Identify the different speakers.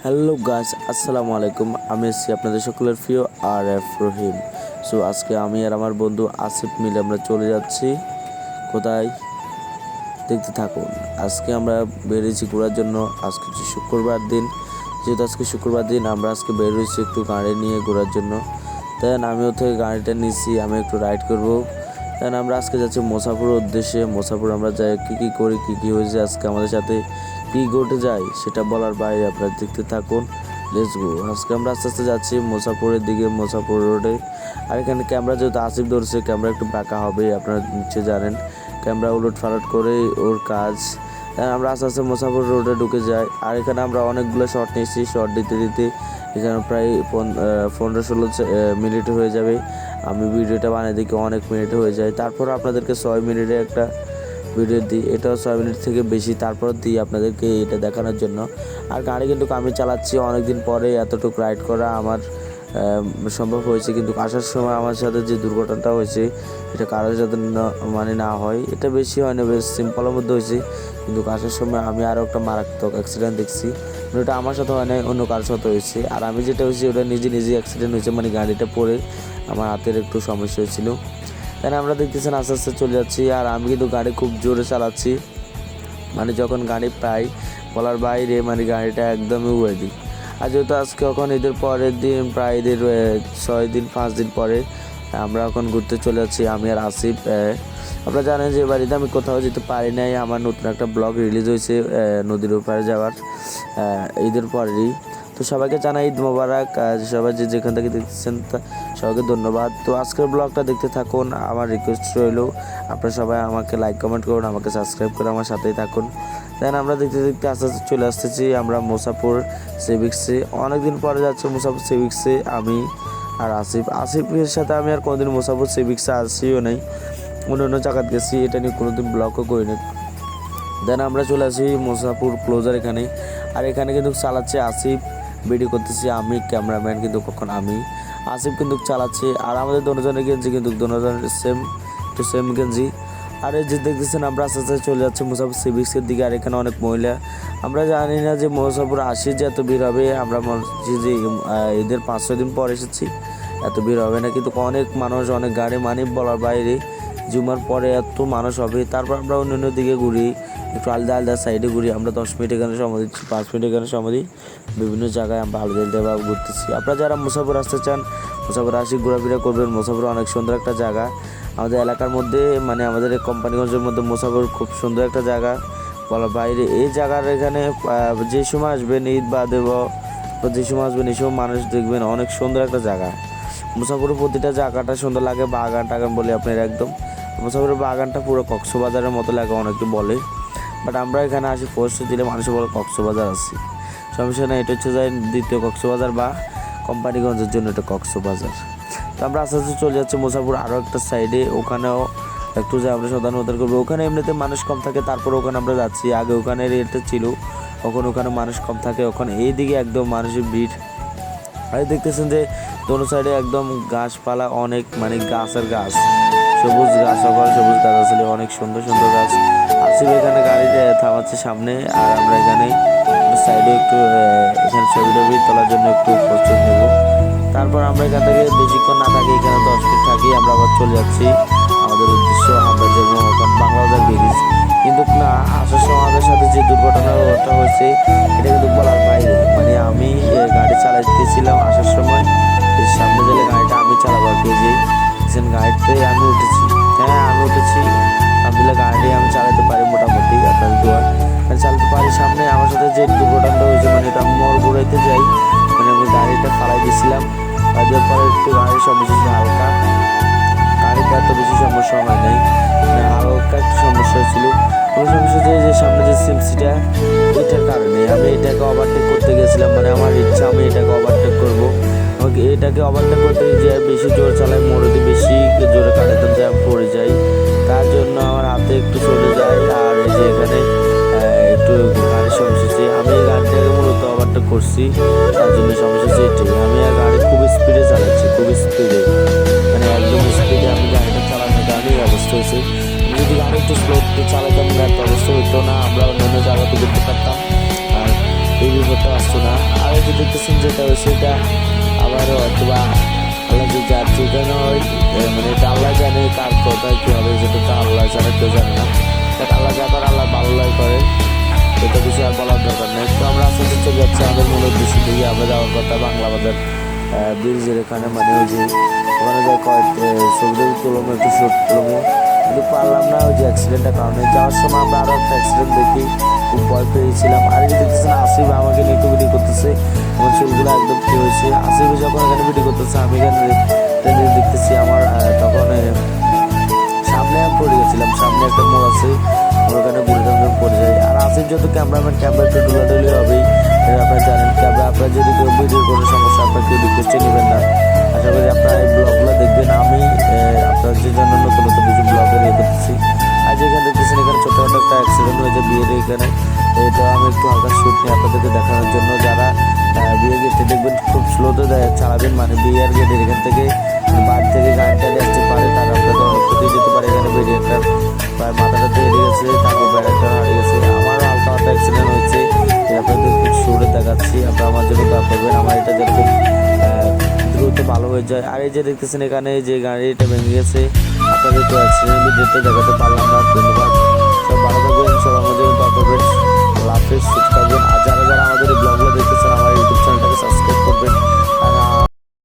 Speaker 1: Hello guys, আসসালামু আলাইকুম। আমি এসেছি আপনাদের সকলের প্রিয় RF রহিম। সো আজকে আমি আর আমার বন্ধু আসিফ মিলে আমরা চলে যাচ্ছি কোথায়, দেখতে থাকুন। আজকে আমরা বেরিয়েছি ঘোরার জন্য। আজকে হচ্ছে শুক্রবার দিন, যেহেতু আজকে শুক্রবার দিন আমরা আজকে বের হয়েছি একটু গাড়ি নিয়ে ঘোরার জন্য। দেন আমিও থেকে গাড়িটা নিচ্ছি, আমি একটু রাইড করব। দেন আমরা আজকে যাচ্ছি মুসাফিরের উদ্দেশ্যে। মুসাফির আমরা যাই কী করি, কী হয়েছে আজকে আমাদের সাথে কী ঘটে যায় সেটা বলার বাইরে আপনারা দেখতে থাকুন। Let's go. আজকে আমরা আস্তে আস্তে যাচ্ছি মুসাফিরের দিকে, মুসাফির রোডে। আর এখানে ক্যামেরা যেহেতু আসিফ ধরছে, ক্যামেরা একটু বাঁকা হবে, আপনারা নিশ্চয়ই জানেন। ক্যামেরা উলট ফালট করে ওর কাজ। আমরা আস্তে আস্তে মুসাফির রোডে ঢুকে যাই। আর এখানে আমরা অনেকগুলো শট নিয়েছি। শট দিতে দিতে এখানে প্রায় 15-16 মিনিট হয়ে যাবে। আমি ভিডিওটা বানিয়ে দেখি অনেক মিনিট হয়ে যায়। তারপর আপনাদেরকে 6 মিনিটে একটা ভিডিও দিই, এটাও 6 মিনিট থেকে বেশি। তারপর দিই আপনাদেরকে এটা দেখানোর জন্য। আর গাড়ি কিন্তু আমি চালাচ্ছি অনেকদিন পরে, এতটুকু রাইড করা আমার সম্ভব হয়েছে। কিন্তু আসার সময় আমার সাথে যে দুর্ঘটনাটা হয়েছে এটা কারোর সাথে না হয়, এটা বেশি হয় না, বেশ সিম্পলের মধ্যে হয়েছে। কিন্তু আসার সময় আমি আরও একটা মারাত্মক অ্যাক্সিডেন্ট দেখছি। ওটা আমার সাথে হয় নাই, অন্য কারোর সাথে হয়েছে। আর আমি যেটা হয়েছে ওটা নিজে অ্যাক্সিডেন্ট হয়েছে, মানে গাড়িটা পড়ে আমার হাতের একটু সমস্যা হয়েছিল। তাই আমরা দেখতেছেন আস্তে আস্তে চলে যাচ্ছি। আর আমি কিন্তু গাড়ি খুব জোরে চালাচ্ছি, মানে যখন গাড়ি পাই বলার বাইরে, মানে গাড়িটা একদমই উড়ে দিই। আর যেহেতু আজকে এখন ঈদের পরের দিন, প্রায় ঈদের 5 দিন পরে আমরা এখন ঘুরতে চলে যাচ্ছি আমি আর আসিফ। আপনারা জানেন যে বাড়িতে আমি কোথাও যেতে পারি নাই। আমার নতুন একটা ব্লগ রিলিজ হয়েছে নদীর ওপারে যাওয়ার, ঈদের পরেরই। তো সবাইকে জানাই ঈদ মোবারক। সবাই যেখান থেকে দেখতেছেন সবাইকে ধন্যবাদ। তো আজকের ব্লগটা দেখতে থাকুন। আমার রিকোয়েস্ট রইল আপনারা সবাই আমাকে লাইক কমেন্ট করুন, আমাকে সাবস্ক্রাইব করে আমার সাথেই থাকুন। দেন আমরা দেখতে দেখতে আস্তে আস্তে চলে আসতেছি আমরা মুসাফির সিভিক্সে। অনেকদিন পরে যাচ্ছে মুসাফির সিভিক্সে আমি আর আসিফের সাথে আমি আর কোনোদিন মুসাফির সিভিক্সে আসিও নাই, অন্য জায়গায় গেছি, এটা নিয়ে কোনোদিন ব্লগও করিনি। দেন আমরা চলে আসি মুসাফির ক্লোজার এখানে। আর এখানে কিন্তু চালাচ্ছে আসিফ, ভিডিও করতেছি আমি, ক্যামেরাম্যান কিন্তু কখন আমি, আসিফ কিন্তু চালাচ্ছে। আর আমাদের দুজনের গেঞ্জি কিন্তু দুজনের সেম গেঞ্জি। আর এই যে দেখতেছেন আমরা আস্তে আস্তে চলে যাচ্ছি মুসাফির সিভিক্সের দিকে। আর এখানে অনেক মহিলা, আমরা জানি না যে মুসাফির আসি যে এত ভিড় হবে। আমরা যে ঈদের 5-6 দিন পর এসেছি, এত ভিড় হবে না। কিন্তু অনেক মানুষ, অনেক গাড়ি, মানে বলার বাইরে। জুমার পরে এত মানুষ হবে। তারপর আমরা অন্য দিকে ঘুরি, একটু আলাদা সাইডে ঘুরি। আমরা 10 মিনিট এখানে সময় দিচ্ছি, 5 মিনিট এখানে সময় দিই। বিভিন্ন জায়গায় আমরা আলাদা ঘুরতেছি। আপনারা যারা মুসাফির আসতে চান, মুসাফির আসি ঘোরাফেরা করবেন। মুসাফির অনেক সুন্দর একটা জায়গা আমাদের এলাকার মধ্যে, মানে আমাদের কোম্পানিগঞ্জের মধ্যে মুসাফির খুব সুন্দর একটা জায়গা বলার বাইরে। এই জায়গার এখানে যে সময় আসবেন, ঈদ বাদে বা যে সময় আসবেন, এই সময় মানুষ দেখবেন অনেক সুন্দর একটা জায়গা। মুসাফিরের প্রতিটা জায়গাটা সুন্দর লাগে। বাগান টাগান বলে আপনার একদম মুসাফিরের বাগানটা পুরো কক্সবাজারের মতো লাগে অনেকে বলে। বাট আমরা এখানে আসি পোস্ট দিলে মানুষ বলে কক্সবাজার আসি, সমস্যা নেই। এটা হচ্ছে যায় দ্বিতীয় কক্সবাজার বা কোম্পানিগঞ্জের জন্য এটা কক্সবাজার। তো আমরা আস্তে আস্তে চলে যাচ্ছি মুসাফির আরও একটা সাইডে, ওখানেও একটু যে আমরা সাধারণ করবো। ওখানে এমনিতে মানুষ কম থাকে, তারপর ওখানে আমরা যাচ্ছি। আগে ওখানে রেটটা ছিল, ওখানে মানুষ কম থাকে। ওখানে এইদিকে একদম মানুষের ভিড়। আর দেখতেছেন যে দোনো সাইডে একদম গাছপালা অনেক, মানে গাছের গাছ, সবুজ গাছ, সবুজ গাছ আসলে অনেক সুন্দর সুন্দর গাছ। আসিফ এখানে গাড়িতে থামাচ্ছে সামনে। আর আমরা এখানে সাইডে একটু এখানে ছবি তোলার জন্য একটু প্রস্তুত নেব। তারপর আমরা এখান থেকে বেশিক্ষণ না থাকি, এখানে 10 মিনিট থাকি, আমরা আবার চলে যাচ্ছি আমাদের উদ্দেশ্য। আমরা যাবো এখন বাংলাবাজার ব্রিজ। কিন্তু না, আসার সময় আমাদের সাথে যে দুর্ঘটনাটা হয়েছে এটা কিন্তু বলার বাইরে। মানে আমি গাড়ি চালাইতেছিলাম আসার সময়, সামনে গেলে গাড়িটা আমি চালাবো আর কি, যে গাড়িতে আমি উঠেছি। হ্যাঁ, আমি উঠেছি, আলহামদুলিল্লাহ গাড়ি আমি চালাতে পারি মোটামুটি, আপনাদের দোয়া চালাতে পারি। সামনে আমার সাথে যে দুর্ঘটনাটা হয়েছে, মানে এটা মোড় ঘুরাইতে যাই, মানে আমি গাড়িটা ফালাই দিয়েছিলাম। দেওয়ার পরে একটু গাড়ির সমস্যা হালকা, গাড়িটা এত বেশি সমস্যা হয় নাই, মানে হালকা একটু সমস্যা হয়েছিল। কোনো সমস্যা যে সামনে যে সিমসিটা, এটার কারণে আমি এটাকে ওভারটেক করতে গেছিলাম। মানে আমার ইচ্ছা আমি এটাকে ওভারটেক করবো। আমাকে এটাকে ওভারটেক করতে যে বেশি জোর চালাই, মোড়ে বেশি জোরে কাটাতাম যে আমি পড়ে যাই, তার জন্য আমার হাতে একটু চলে যায়। আর এই যে এখানে একটু গাড়ির সমস্যা হচ্ছে, আমি এই গাড়িটাকে মূলত ওভারটেক করছি, তার জন্য সমস্যা হচ্ছে এটাই। আমি আর গাড়ি খুব স্পিডে চালাচ্ছি, খুব স্পিডে, মানে একদম স্পিডে আমি গাড়িটা চালানোর কারণে এই অবস্থা হয়েছে। যদি গাড়ি একটু স্লো চালাতাম এত অবস্থা হইতো না, আমরা অন্যান্য জায়গাতে করতে পারতাম। আর এই বিপদটা আসতো না। আর এই যে দেখতেছেন যেটা হয়েছে এটা আবারও হয়তো বা আল্লাহ যে যার যেখানে হয় মানে এটা আল্লাহ জানে কার কোথায় কী হবে, সেটা তো আল্লাহ ছাড়া কেউ জানে না। বাট আল্লাহ যা করে আল্লাহ ভালোই করে, এটা কিছু আর বলার দরকার নেই। তো আমরা আস্তে আস্তে চলে যাচ্ছি আমাদের মূল উদ্দেশ্য থেকে। আমরা যাওয়ার কথা বাংলা বাজার ব্রিজের এখানে, মানে ওই যে ওখানে যা কয়েক ছবি তুলবো, একটু শুট তুলবো, কিন্তু পারলাম না ওই যে অ্যাক্সিডেন্টের কারণে। যাওয়ার সময় আমরা আরও একটা অ্যাক্সিডেন্ট দেখি, খুব ভয় পেয়েছিলাম। আর এই যে দেখতেছেন আসিফ আমাকে নিয়ে একটু ভিডিও করতেছে, আমার চুলগুলো একদম কী হয়েছে। আসিফ যখন এখানে ভিডিও করতেছে আমি এখানে দেখতেছি আমার তখন সামনে আমি পড়ে গেছিলাম, সামনে একটা মোড় আছে, ওখানে ঘুরে পড়ে যায়। আর আসিফ যত ক্যামেরাম্যান, ক্যামেরা একটু ডুলাডুলি হবেই, আপনারা জানেন। ক্যামেরা আপনার যদি কেউ ভিডিওর কোনো সমস্যা আপনার কেউ রিকোয়েস্টে নেবেন না। আশা করি আপনারা এই ব্লগগুলো দেখবেন। আমি আপনার যে জন্য নতুন নতুন কিছু ব্লগের ইয়ে করতেছি। আর যেখানে দেখতেছেন এখানে ছোটোখাটো একটা অ্যাক্সিডেন্ট হয়েছে বিয়ের এখানে, এটা আমি একটু হালকা শ্যুট নিয়ে আপনাদেরকে দেখানোর জন্য। যারা বিয়ে গেটে দেখবেন খুব স্লোতে চালাবেন, মানে বিয়ের গেটের এখান থেকে বাড়ি থেকে গাড়িটা আসতে পারে, তার আপনাদের অনেক ক্ষতি যেতে পারে। এখানে বেরিয়েটার প্রায় মাথাটা হেরে গেছে, তারপর বেড়াটা হারিয়ে গেছে। আমারও হালকা হালকা অ্যাক্সিডেন্ট হয়েছে, আপনাদের খুব সুরে দেখাচ্ছি। আপনারা আমার জন্য দোয়া করবেন, আমার এটা যেন খুব দ্রুত ভালো হয়ে যায়। আর এই যে দেখতেছেন এখানে যে গাড়িটা ভেঙে গেছে, আপনাদের তো অ্যাক্সিডেন্ট ভিডিওটা দেখাতে পারলাম না, ধন্যবাদ।